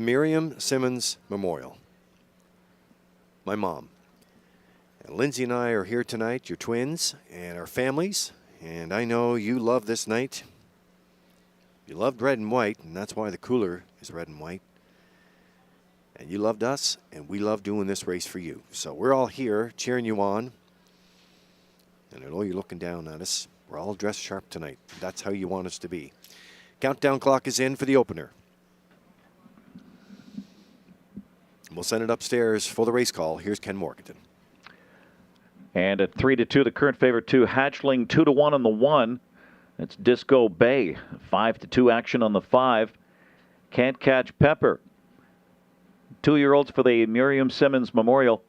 Miriam Simmons Memorial. My mom. And Lindsay and I are here tonight, your twins and our families. And I know you love this night. You loved red and white, and that's why the cooler is red and white. And you loved us, and we love doing this race for you. So we're all here cheering you on. And I know you're looking down at us. We're all dressed sharp tonight. That's how you want us to be. Countdown clock is in for the opener. We'll send it upstairs for the race call. Here's Ken Morganton. And at 3-2, the current favorite 2, Hatchling 2-1 on the 1. That's Disco Bay. 5-2 action on the 5. Can't Catch Pepper. 2-year-olds for the Miriam Simmons Memorial.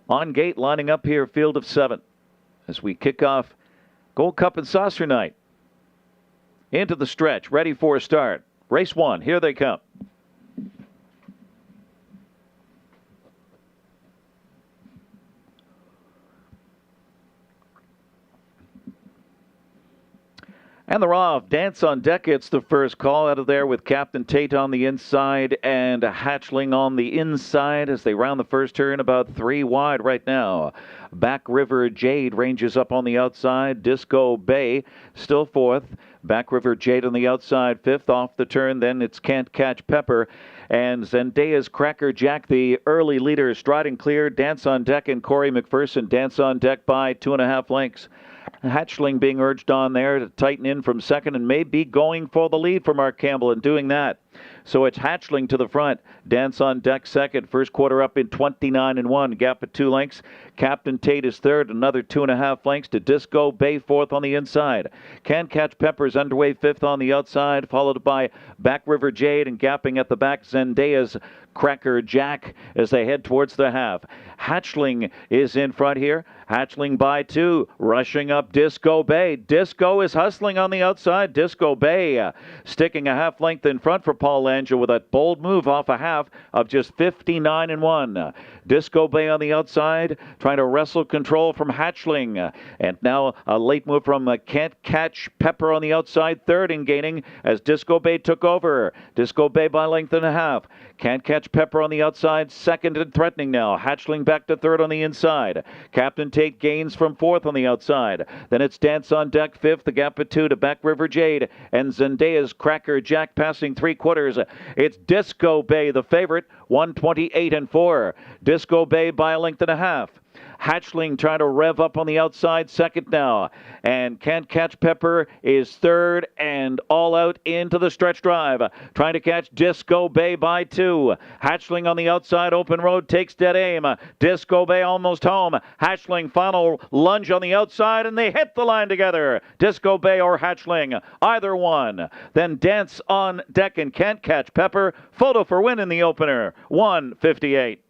On gate, lining up here, field of 7. As we kick off Gold Cup and Saucer Night. Into the stretch, ready for a start. Race 1, here they come. And they're off. Dance on Deck gets the first call out of there with Captain Tate on the inside and Hatchling on the inside as they round the first turn about 3 wide right now. Back River Jade ranges up on the outside. Disco Bay still 4th. Back River Jade on the outside 5th. Off the turn, then it's Can't Catch Pepper. And Zendaya's Cracker Jack, the early leader, striding clear. Dance on Deck and Corey McPherson. Dance on Deck by 2.5 lengths. Hatchling being urged on there to tighten in from second and may be going for the lead for Mark Campbell and doing that. So it's Hatchling to the front. Dance on Deck second. First quarter up in 29-1. Gap at 2 lengths. Captain Tate is third. Another 2.5 lengths to Disco Bay fourth on the inside. Can't Catch Pepper's underway fifth on the outside, followed by Back River Jade and gapping at the back Zendaya's Cracker Jack as they head towards the half. Hatchling is in front here. Hatchling by 2, rushing up Disco Bay. Disco is hustling on the outside. Disco Bay sticking a half length in front for Paul Langell with a bold move off a half of just 59-1. Disco Bay on the outside trying to wrestle control from Hatchling. And now a late move from Can't Catch Pepper on the outside, third and gaining as Disco Bay took over. Disco Bay by length and a half. Can't Catch Pepper on the outside, second and threatening now. Hatchling back to third on the inside. Captain Tate gains from fourth on the outside. Then it's Dance on Deck fifth, the gap at 2 to Back River Jade. And Zendaya's Cracker Jack passing 3/4. It's Disco Bay, the favorite, 128-4. Disco Bay by a length and a half. Hatchling trying to rev up on the outside, second now. And Can't Catch Pepper is third and all out into the stretch drive. Trying to catch Disco Bay by 2. Hatchling on the outside, open road, takes dead aim. Disco Bay almost home. Hatchling final lunge on the outside, and they hit the line together. Disco Bay or Hatchling, either one. Then Dance on Deck and Can't Catch Pepper. Photo for win in the opener, 158.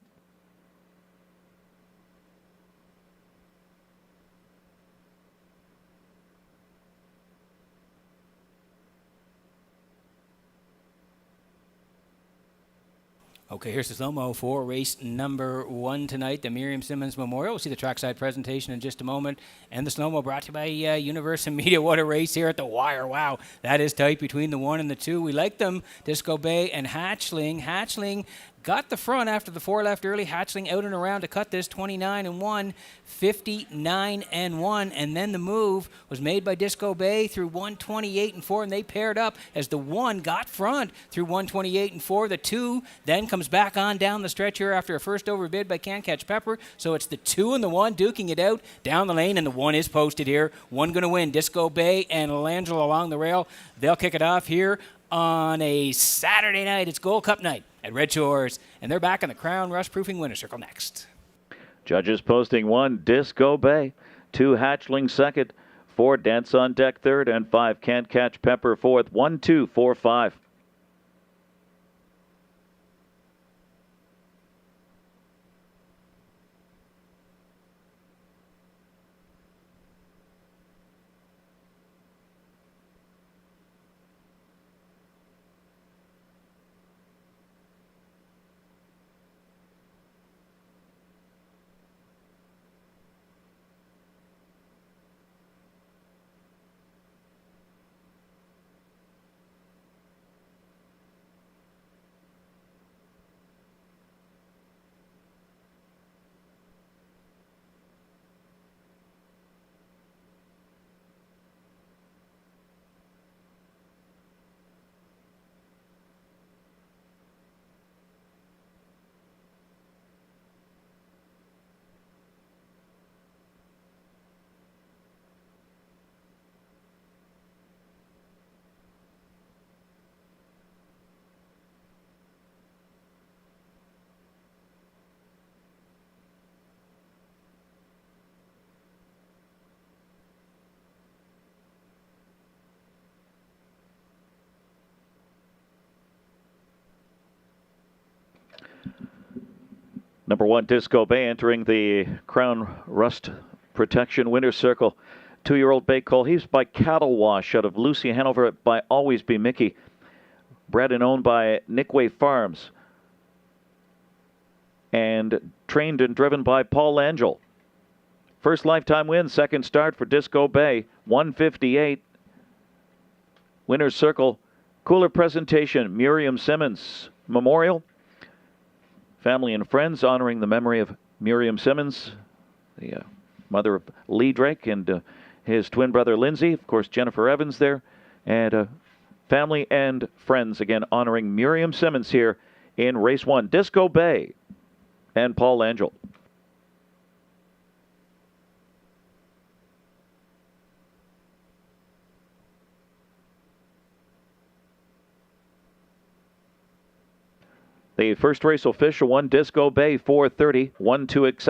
Okay, here's the slow-mo for race number 1 tonight, the Miriam Simmons Memorial. We'll see the trackside presentation in just a moment. And the slow-mo brought to you by Universal Media. What a race here at the wire. Wow, that is tight between the 1 and the 2. We like them, Disco Bay and Hatchling. Hatchling got the front after the 4 left early. Hatchling out and around to cut this 29-1, 59-1. And then the move was made by Disco Bay through 128-4, and they paired up as the 1 got front through 128-4. The 2 then comes back on down the stretch here after a first overbid by Can't Catch Pepper. So it's the 2 and the 1 duking it out down the lane, and the 1 is posted here. 1 going to win. Disco Bay and Langell along the rail. They'll kick it off here on a Saturday night. It's Gold Cup night at Redshores, and they're back in the Crown Rush Proofing Winner Circle next. Judges posting 1, Disco Bay, 2, Hatchling second, 4, Dance on Deck third, and 5, Can't Catch Pepper fourth. 1, 2, 4, 5. Number 1, Disco Bay, entering the Crown Rust Protection Winner's Circle. 2-year-old Bay Colt. He's by Cattle Wash out of Lucy, Hanover, by Always Be Mickey. Bred and owned by Nickway Farms. And trained and driven by Paul Angel. First lifetime win, second start for Disco Bay. 158. Winner's Circle. Cooler presentation, Miriam Simmons Memorial. Family and friends honoring the memory of Miriam Simmons, the mother of Lee Drake and his twin brother Lindsay. Of course, Jennifer Evans there. And family and friends again honoring Miriam Simmons here in Race 1. Disco Bay and Paul Angel. The first race official, 1 Disco Bay, 4:30, 1-2 exact.